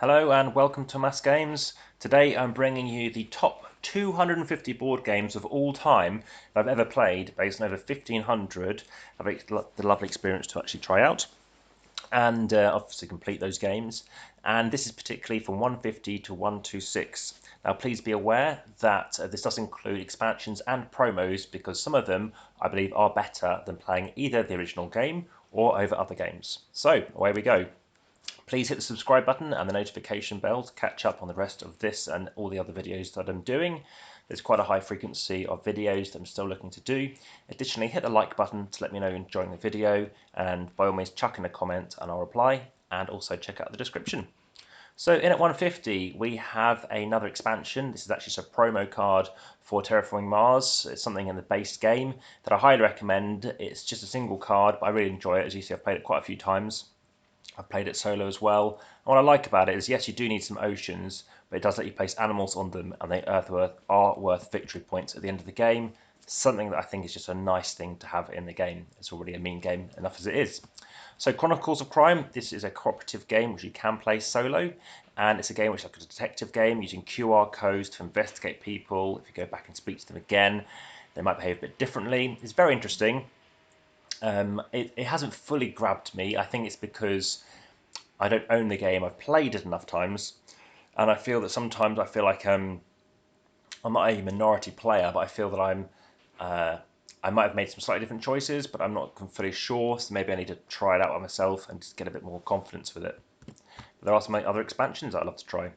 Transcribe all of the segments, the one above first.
Hello and welcome to AmassGames. Today I'm bringing you the top 250 board games of all time that I've ever played, based on over 1,500. I've had the lovely experience to actually try out and obviously complete those games. And this is particularly from 150 to 126. Now please be aware that this does include expansions and promos, because some of them I believe are better than playing either the original game or over other games. So away we go. Please hit the subscribe button and the notification bell to catch up on the rest of this and all the other videos that I'm doing. There's quite a high frequency of videos that I'm still looking to do. Additionally, hit the like button to let me know you're enjoying the video, and by all means chuck in a comment and I'll reply, and also check out the description. So in at 150 we have another expansion. This is actually just a promo card for Terraforming Mars. It's something in the base game that I highly recommend. It's just a single card, but I really enjoy it. As you see, I've played it quite a few times. I've played it solo as well. And what I like about it is, yes, you do need some oceans, but it does let you place animals on them, and they are worth victory points at the end of the game. Something that I think is just a nice thing to have in the game. It's already a mean game enough as it is. So Chronicles of Crime, this is a cooperative game which you can play solo, and it's a game which is like a detective game using QR codes to investigate people. If you go back and speak to them again, they might behave a bit differently. It's very interesting. It hasn't fully grabbed me. I think it's because I don't own the game. I've played it enough times, and I feel that sometimes I feel like I'm not a minority player, but I feel that I might have made some slightly different choices, but I'm not fully sure. So maybe I need to try it out by myself and just get a bit more confidence with it. But there are some other expansions I'd love to try.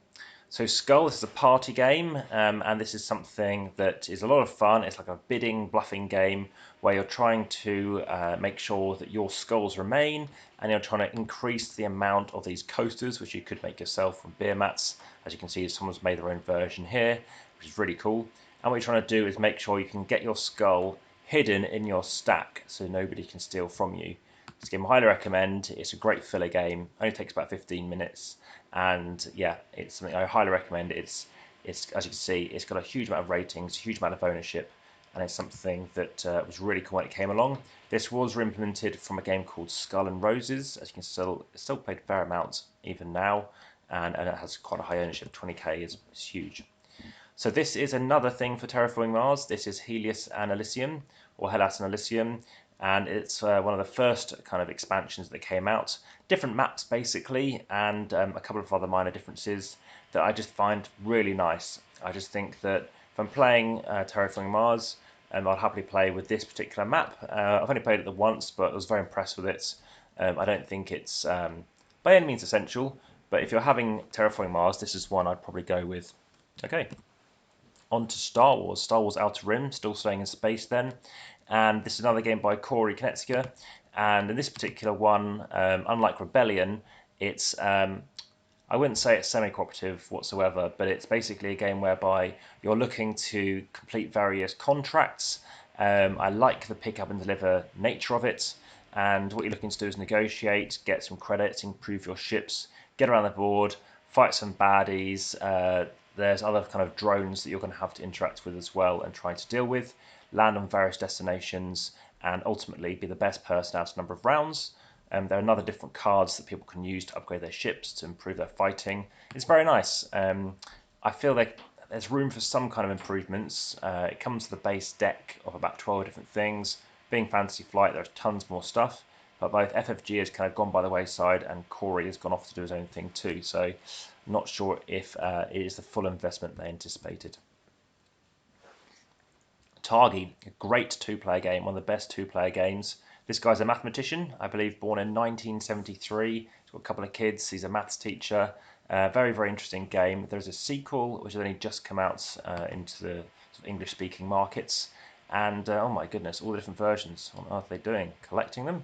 So Skull, this is a party game, and this is something that is a lot of fun. It's like a bidding, bluffing game where you're trying to make sure that your skulls remain, and you're trying to increase the amount of these coasters, which you could make yourself from beer mats. As you can see, someone's made their own version here, which is really cool. And what you're trying to do is make sure you can get your skull hidden in your stack so nobody can steal from you. This game I highly recommend. It's a great filler game. Only takes about 15 minutes, and yeah, it's something I highly recommend. It's as you can see, it's got a huge amount of ratings, a huge amount of ownership, and it's something that was really cool when it came along. This was implemented from a game called Skull and Roses. As you can still played a fair amount even now, and it has quite a high ownership. 20k is huge. So this is another thing for Terraforming Mars. This is Helios and Elysium, or Helios and Elysium, and it's one of the first kind of expansions that came out. Different maps basically, and a couple of other minor differences that I just find really nice. I just think that if I'm playing Terraforming Mars, I'll happily play with this particular map. I've only played it once, but I was very impressed with it. I don't think it's by any means essential, but if you're having Terraforming Mars, this is one I'd probably go with. Okay. On to Star Wars. Star Wars Outer Rim, still staying in space then. And this is another game by Corey Knetziger. And in this particular one, unlike Rebellion, it's, I wouldn't say it's semi-cooperative whatsoever, but it's basically a game whereby you're looking to complete various contracts. I like the pick up and deliver nature of it. And what you're looking to do is negotiate, get some credits, improve your ships, get around the board, fight some baddies. There's other kind of drones that you're going to have to interact with as well and try to deal with, land on various destinations, and ultimately be the best person out of a number of rounds. There are other different cards that people can use to upgrade their ships to improve their fighting. It's very nice. I feel like there's room for some kind of improvements. It comes with a base deck of about 12 different things. Being Fantasy Flight, there's tons more stuff. But both FFG has kind of gone by the wayside, and Corey has gone off to do his own thing too. So I'm not sure if it is the full investment they anticipated. Targi, a great two-player game, one of the best two-player games. This guy's a mathematician, I believe born in 1973. He's got a couple of kids. He's a maths teacher. Very, very interesting game. There's a sequel which has only just come out into the sort of English-speaking markets. And oh my goodness, all the different versions. What on earth are they doing? Collecting them?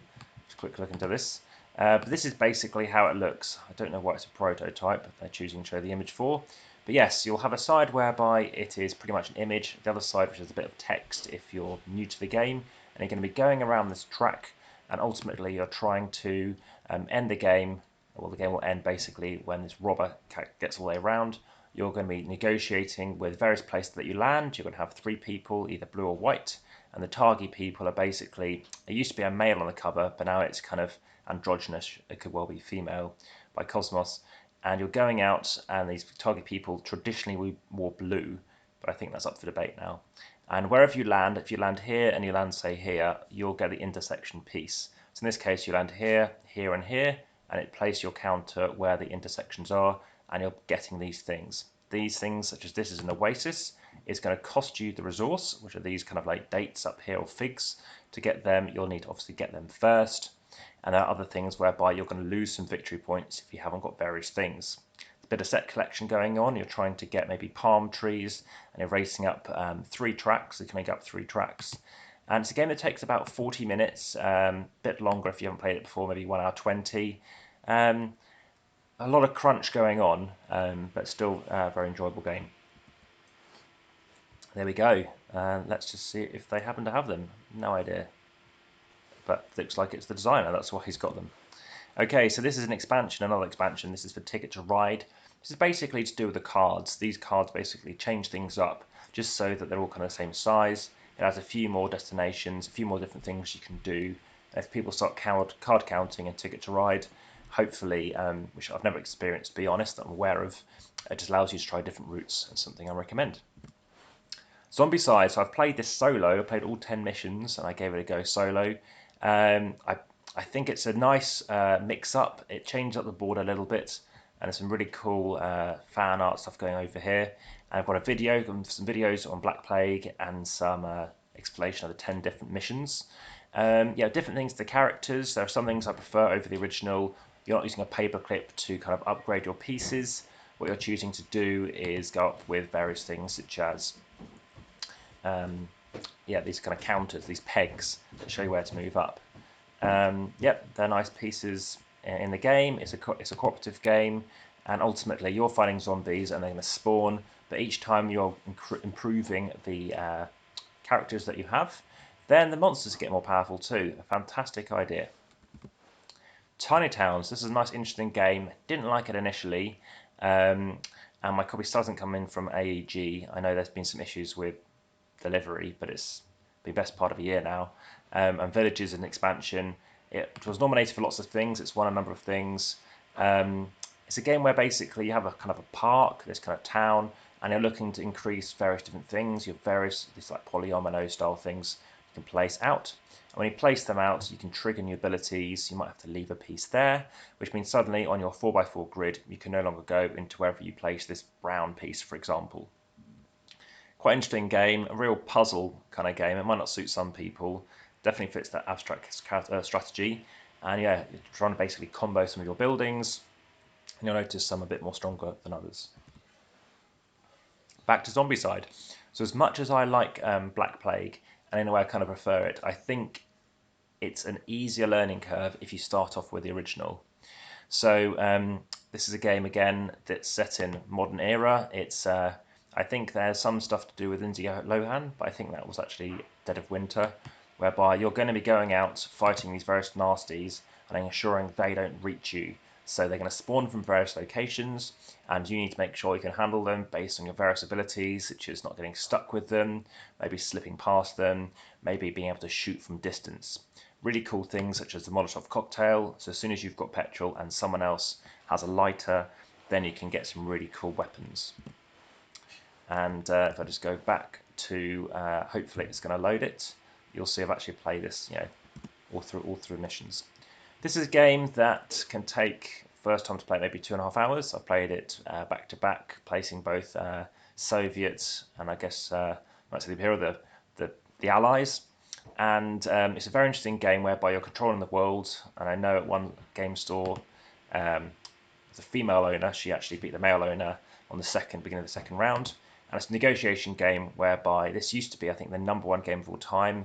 Just a quick look into this. But this is basically how it looks. I don't know why it's a prototype they're choosing to show the image for. But yes, you'll have a side whereby it is pretty much an image. The other side, which is a bit of text if you're new to the game. And you're going to be going around this track. And ultimately, you're trying to end the game. Well, the game will end basically when this robber gets all the way around. You're going to be negotiating with various places that you land. You're going to have 3 people, either blue or white. And the Targi people are basically, it used to be a male on the cover, but now it's kind of androgynous. It could well be female by Cosmos. and you're going out, and these target people traditionally we wore blue, but I think that's up for debate now. And wherever you land, if you land here and you land, say, here, you'll get the intersection piece. So in this case, you land here, here, and here, and it places your counter where the intersections are, and you're getting these things. These things, such as this is an oasis, is going to cost you the resource, which are these kind of like dates up here or figs. To get them, you'll need to obviously get them first. And there are other things whereby you're going to lose some victory points if you haven't got various things. There's a bit of set collection going on. You're trying to get maybe palm trees, and you're racing up 3 tracks. You can make up 3 tracks. And it's a game that takes about 40 minutes, a bit longer if you haven't played it before, maybe 1 hour 20. A lot of crunch going on, but still a very enjoyable game. There we go. Let's just see if they happen to have them. No idea. But looks like it's the designer, that's why he's got them. Okay, so this is an expansion, another expansion. This is for Ticket to Ride. This is basically to do with the cards. These cards basically change things up just so that they're all kind of the same size. It has a few more destinations, a few more different things you can do. If people start card counting and Ticket to Ride, hopefully, which I've never experienced, to be honest, that I'm aware of, it just allows you to try different routes, and something I recommend. Zombicide, so I've played this solo. I played all 10 missions, and I gave it a go solo. I think it's a nice mix-up. It changed up the board a little bit, and there's some really cool fan art stuff going over here. And I've got a video, some videos on Black Plague, and some explanation of the 10 different missions. Yeah, different things to the characters. There are some things I prefer over the original. You're not using a paperclip to kind of upgrade your pieces. What you're choosing to do is go up with various things such as yeah, these kind of counters, these pegs that show you where to move up. Yep, they're nice pieces in the game. It's a cooperative game, and ultimately you're fighting zombies and they're going to spawn, but each time you're improving the characters that you have, then the monsters get more powerful too. A fantastic idea. Tiny Towns, this is a nice interesting game. Didn't like it initially, and my copy still hasn't come in from AEG. I know there's been some issues with delivery, but it's the best part of a year now. And Villages and expansion. It was nominated for lots of things. It's won a number of things. It's a game where basically you have a kind of a park, this kind of town, and you're looking to increase various different things. You have various these like polyomino style things you can place out. And when you place them out, you can trigger new abilities. You might have to leave a piece there, which means suddenly on your 4x4 grid, you can no longer go into wherever you place this brown piece, for example. Quite interesting game, a real puzzle kind of game. It might not suit some people. Definitely fits that abstract strategy. And yeah, you're trying to basically combo some of your buildings, and you'll notice some a bit more stronger than others. Back to Zombicide. So as much as I like Black Plague, and in a way I kind of prefer it, I think it's an easier learning curve if you start off with the original. So this is a game again that's set in modern era. It's I think there's some stuff to do with Lindsay Lohan, but I think that was actually Dead of Winter, whereby you're going to be going out fighting these various nasties and ensuring they don't reach you. So they're going to spawn from various locations, and you need to make sure you can handle them based on your various abilities, such as not getting stuck with them, maybe slipping past them, maybe being able to shoot from distance. Really cool things such as the Molotov cocktail. So as soon as you've got petrol and someone else has a lighter, then you can get some really cool weapons. And if I just go back to, hopefully it's going to load it, you'll see I've actually played this, you know, all through missions. This is a game that can take, first time to play, maybe 2.5 hours. I played it back to back, placing both Soviets and I guess might say the hero, the Allies. And it's a very interesting game whereby you're controlling the world. And I know at one game store, the female owner, she actually beat the male owner on the beginning of the second round. And it's a negotiation game whereby this used to be, I think, the #1 game of all time,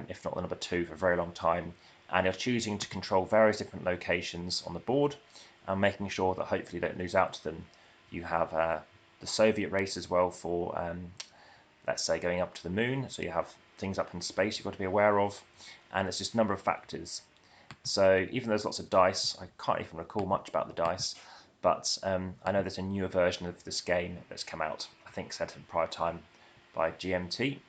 if not the #2 for a very long time. And you're choosing to control various different locations on the board and making sure that hopefully you don't lose out to them. You have the Soviet race as well for, let's say, going up to the moon. So you have things up in space you've got to be aware of. And it's just a number of factors. So even though there's lots of dice, I can't even recall much about the dice. But I know there's a newer version of this game that's come out, I think set at prior time by GMT.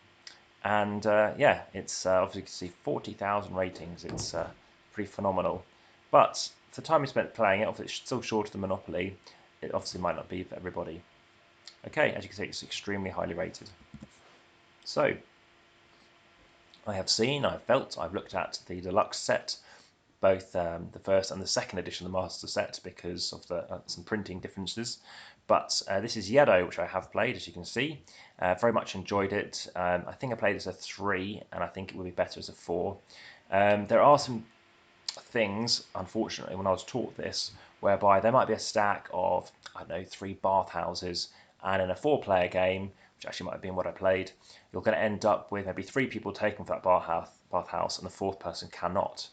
And yeah, it's obviously you can see 40,000 ratings. It's pretty phenomenal. But for the time we spent playing it, obviously it's still short of the Monopoly. it obviously might not be for everybody. Okay, as you can see, it's extremely highly rated. So, I've felt, I've looked at the deluxe set, both the first and the second edition of the Master set because of some printing differences. But this is Yellow, which I have played, as you can see. Very much enjoyed it. I think I played it as a 3, and I think it would be better as a 4. There are some things, unfortunately, when I was taught this, whereby there might be a stack of, I don't know, 3 bathhouses, and in a 4-player game, which actually might have been what I played, you're going to end up with maybe 3 people taking for that bathhouse, and the 4th person cannot.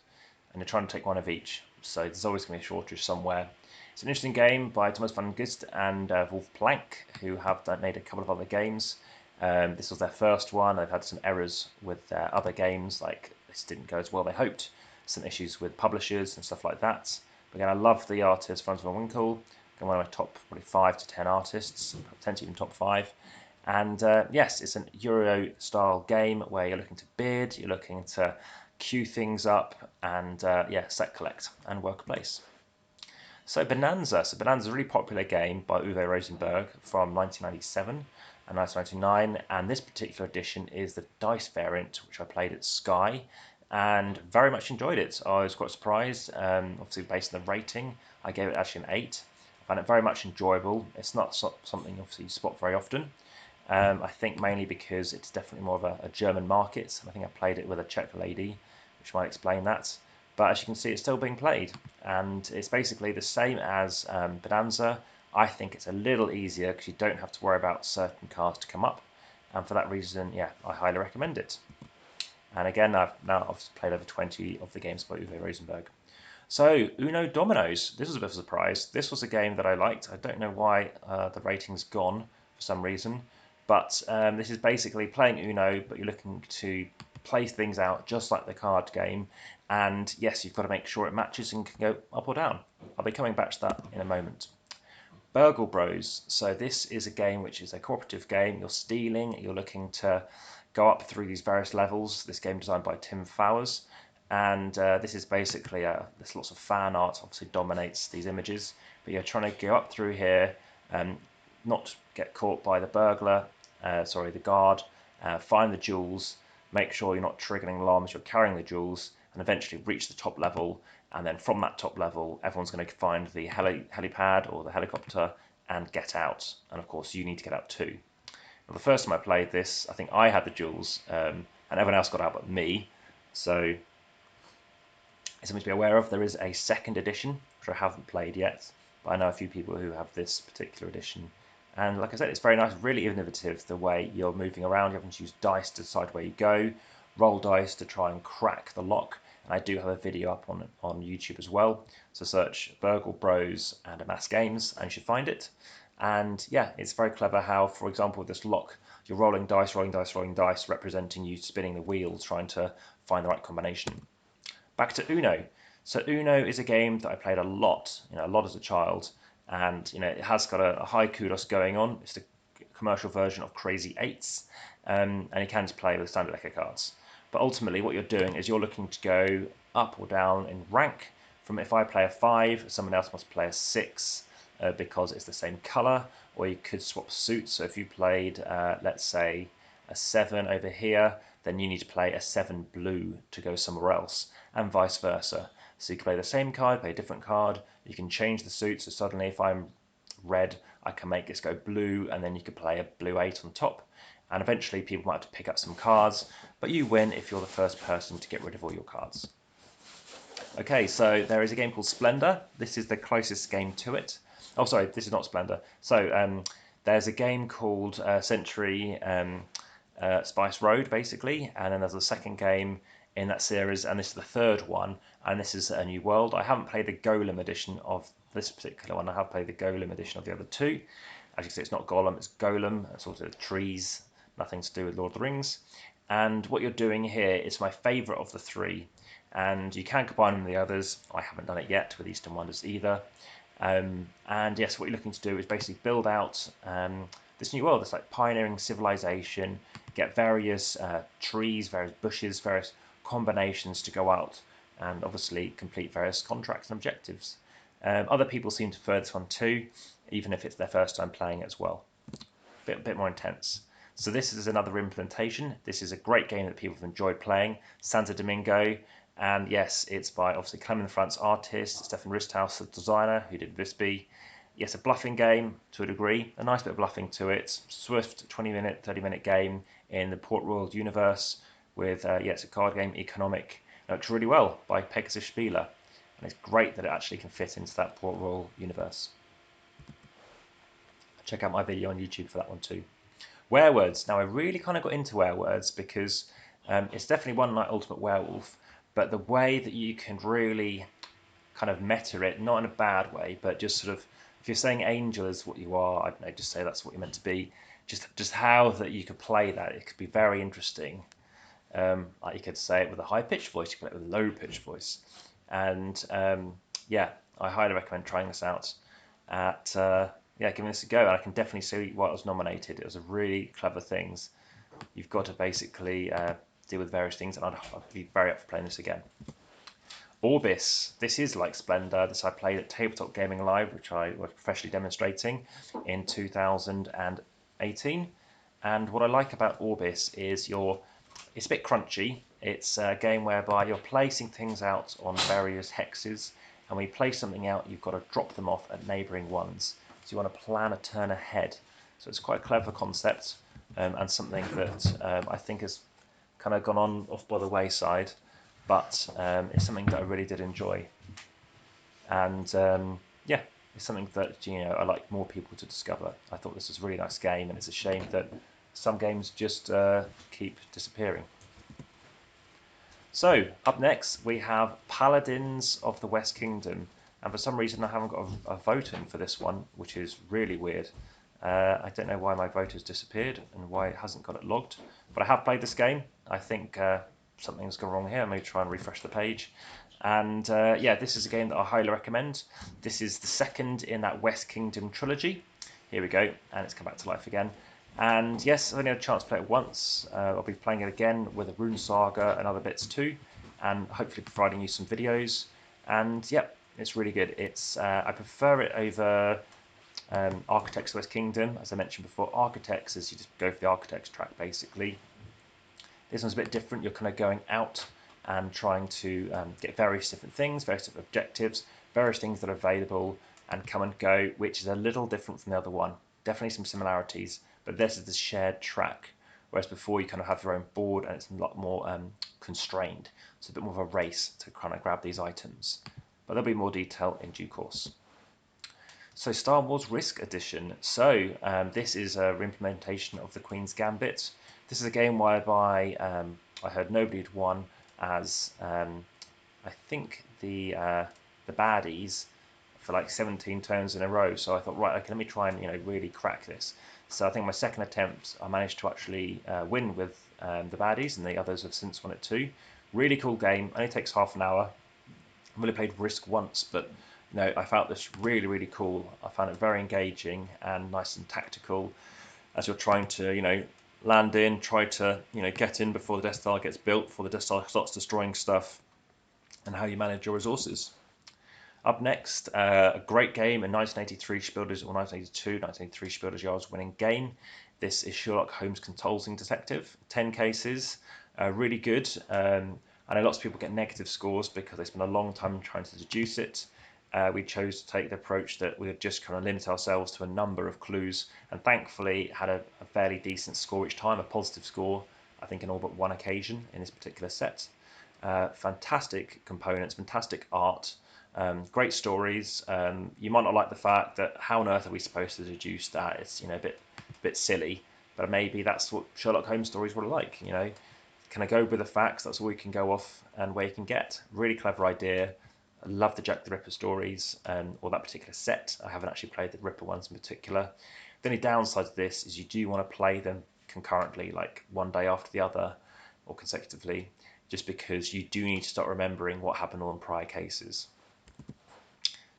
And you're trying to take one of each, so there's always going to be a shortage somewhere. It's an interesting game by Thomas van Gist and Wolf Plank, who have made a couple of other games. This was their first one. They've had some errors with their other games, like this didn't go as well they hoped, some issues with publishers and stuff like that. But again, I love the artist Frans van Winkel, one of my top probably 5 to 10 artists, potentially even top 5. And yes, it's an Euro-style game where you're looking to bid, you're looking to queue things up, and yeah, set collect and work a place. So Bonanza. So Bonanza is a really popular game by Uwe Rosenberg from 1997 and 1999, and this particular edition is the dice variant, which I played at Sky, and very much enjoyed it. I was quite surprised, obviously based on the rating, I gave it actually an 8. I found it very much enjoyable. It's not something obviously you spot very often. I think mainly because it's definitely more of a German market. I think I played it with a Czech lady, which might explain that. But as you can see, it's still being played, and it's basically the same as Bonanza. I think it's a little easier because you don't have to worry about certain cards to come up, and for that reason, yeah, I highly recommend it. And again, I've played over 20 of the games by Uwe Rosenberg. So, Uno Dominoes. This was a bit of a surprise. This was a game that I liked. I don't know why the rating's gone for some reason. But this is basically playing Uno, but you're looking to place things out just like the card game. And yes, you've got to make sure it matches and can go up or down. I'll be coming back to that in a moment. Burgle Bros. So this is a game which is a cooperative game. You're stealing. You're looking to go up through these various levels. This game designed by Tim Fowers. And this is basically, there's lots of fan art, obviously dominates these images. But you're trying to go up through here, not get caught by the burglar, the guard, find the jewels, make sure you're not triggering alarms, you're carrying the jewels, and eventually reach the top level. And then from that top level, everyone's going to find the helipad or the helicopter and get out. And of course, you need to get out too. Well, the first time I played this, I think I had the jewels, and everyone else got out but me. So it's something to be aware of. There is a second edition, which I haven't played yet, but I know a few people who have this particular edition. And like I said, it's very nice, really innovative the way you're moving around. You have to use dice to decide where you go, roll dice to try and crack the lock. And I do have a video up on YouTube as well. So search Burgle Bros and AmassGames and you should find it. And yeah, it's very clever how, for example, with this lock, you're rolling dice, representing you spinning the wheel, trying to find the right combination. Back to Uno. So Uno is a game that I played a lot as a child. And it has got a high kudos going on. It's the commercial version of Crazy Eights, and you can just play with standard deck of cards. But ultimately, what you're doing is you're looking to go up or down in rank. From if I play a 5, someone else must play a 6 because it's the same color. Or you could swap suits. So if you played, let's say, a 7 over here, then you need to play a 7 blue to go somewhere else, and vice versa. So you can play the same card, play a different card. You can change the suit. So suddenly, if I'm red, I can make this go blue, and then you could play a blue 8 on top. And eventually, people might have to pick up some cards, but you win if you're the first person to get rid of all your cards. Okay, so there is a game called Splendor. This is the closest game to it. Oh, sorry, this is not Splendor. So there's a game called Century Spice Road, basically, and then there's a second game in that series, and this is the third one, and this is A New World. I haven't played the Golem edition of this particular one. I have played the Golem edition of the other two. As you can see, it's not Golem, it's Golem, it's sort of trees, nothing to do with Lord of the Rings. And what you're doing here is my favourite of the three, and you can combine them with the others. I haven't done it yet with Eastern Wonders either. And yes, what you're looking to do is basically build out this new world. It's like pioneering civilization, get various trees, various bushes, various combinations to go out and obviously complete various contracts and objectives. Other people seem to prefer this one too, even if it's their first time playing it as well. Bit more intense. So this is another implementation. This is a great game that people have enjoyed playing. Sansa Domingo, and yes, it's by obviously Clement France artist, Stefan Risthaus, the designer who did Visby. Yes, a bluffing game to a degree, a nice bit of bluffing to it. Swift 20-minute, 30-minute game in the Port Royal universe with, it's a card game, economic. It looks really well by Pegasus Spieler, and it's great that it actually can fit into that Port Royal universe. Check out my video on YouTube for that one too. Werewords. Now I really kind of got into Werewords because it's definitely one like Ultimate Werewolf, but the way that you can really kind of meta it, not in a bad way, but just sort of, if you're saying angel is what you are, I don't know, just say that's what you're meant to be. Just how that you could play that, it could be very interesting. Like you could say it with a high-pitched voice, you could play it with a low-pitched voice. And yeah, I highly recommend trying this out at giving this a go. And I can definitely see why it was nominated. It was a really clever things. You've got to basically deal with various things, and I'd be very up for playing this again. Orbis. This is like Splendor. This I played at Tabletop Gaming Live, which I was professionally demonstrating in 2018. And what I like about Orbis is it's a bit crunchy. It's a game whereby you're placing things out on various hexes, and when you place something out, you've got to drop them off at neighbouring ones. So you want to plan a turn ahead. So it's quite a clever concept, and something that I think has kind of gone on off by the wayside, but it's something that I really did enjoy. And it's something that I like more people to discover. I thought this was a really nice game, and it's a shame that some games just keep disappearing. So up next we have Paladins of the West Kingdom, and for some reason I haven't got a vote in for this one, which is really weird. I don't know why my vote has disappeared and why it hasn't got it logged, but I have played this game. I think something's gone wrong here. I'm going to try and refresh the page. And this is a game that I highly recommend. This is the second in that West Kingdom trilogy. Here we go, and it's come back to life again. And yes, I've only had a chance to play it once. I'll be playing it again with a Rune Saga and other bits too, and hopefully providing you some videos. And yep, it's really good. It's I prefer it over Architects of the West Kingdom. As I mentioned before, Architects is you just go for the Architects track basically. This one's a bit different. You're kind of going out and trying to get various different things, various different objectives, various things that are available, and come and go, which is a little different from the other one. Definitely some similarities, but this is the shared track, whereas before you kind of have your own board and it's a lot more constrained. It's a bit more of a race to kind of grab these items, but there'll be more detail in due course. So Star Wars Risk Edition. So this is a reimplementation of the Queen's Gambit. This is a game whereby I heard nobody had won as I think the baddies for like 17 turns in a row. So I thought, right, okay, let me try and really crack this. So I think my second attempt, I managed to actually win with the baddies, and the others have since won it too. Really cool game. Only takes half an hour. I've only played Risk once, but I found this really, really cool. I found it very engaging and nice and tactical as you're trying to, land in, try to, get in before the Death Star gets built, before the Death Star starts destroying stuff, and how you manage your resources. Up next, a great game, a 1983 Spielberg or 1983 Spielberg Yards winning game. This is Sherlock Holmes Consulting Detective. 10 cases, really good. I know lots of people get negative scores because they spend a long time trying to deduce it. We chose to take the approach that we would just kind of limit ourselves to a number of clues, and thankfully had a fairly decent score each time, a positive score, I think, in all but one occasion in this particular set. Fantastic components, fantastic art, great stories. You might not like the fact that how on earth are we supposed to deduce that? It's a bit silly, but maybe that's what Sherlock Holmes stories were like. Can I go with the facts? That's all we can go off and where you can get. Really clever idea. I love the Jack the Ripper stories, or that particular set. I haven't actually played the Ripper ones in particular. The only downside to this is you do want to play them concurrently, like one day after the other, or consecutively, just because you do need to start remembering what happened on prior cases.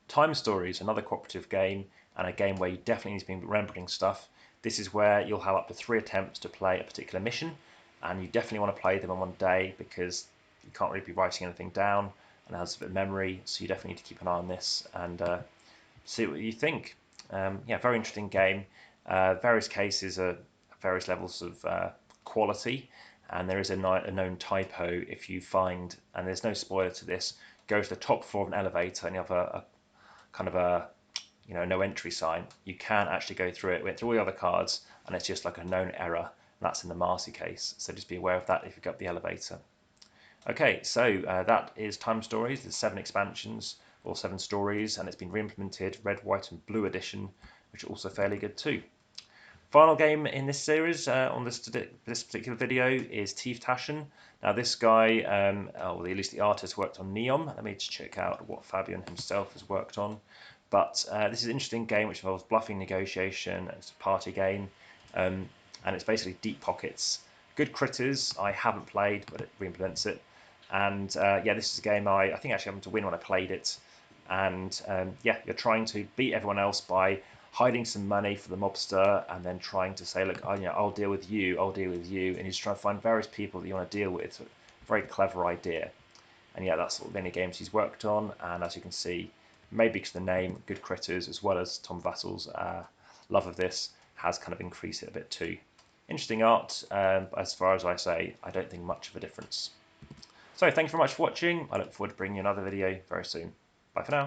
Time Stories, another cooperative game, and a game where you definitely need to be remembering stuff. This is where you'll have up to 3 attempts to play a particular mission, and you definitely want to play them in one day because you can't really be writing anything down. and has a bit of memory, so you definitely need to keep an eye on this and see what you think. Yeah, very interesting game. Various cases are various levels of quality, and there is a known typo if you find, and there's no spoiler to this, go to the top floor of an elevator and you have a kind of a no entry sign. You can actually go through it, went through all the other cards, and it's just like a known error, and that's in the Marcy case. So just be aware of that if you go up the elevator. Okay, so that is Time Stories. There's 7 expansions, or 7 stories, and it's been re-implemented, Red, White, and Blue edition, which are also fairly good too. Final game in this series on this particular video is Thief Taschen. Now this guy, or at least the artist, worked on Neon. Let me just check out what Fabian himself has worked on. But this is an interesting game which involves bluffing, negotiation. It's a party game, and it's basically deep pockets. Good Critters I haven't played, but it re-implements it. And yeah, this is a game I think actually happened to win when I played it. And yeah, you're trying to beat everyone else by hiding some money for the mobster, and then trying to say, look, I'll deal with you, I'll deal with you, and you just try to find various people that you want to deal with. So, very clever idea. And yeah, that's sort of many games he's worked on, and as you can see, maybe because of the name, Good Critters, as well as Tom Vassel's love of this, has kind of increased it a bit too. Interesting art, but as far as I say, I don't think much of a difference. So thank you very much for watching. I look forward to bringing you another video very soon. Bye for now.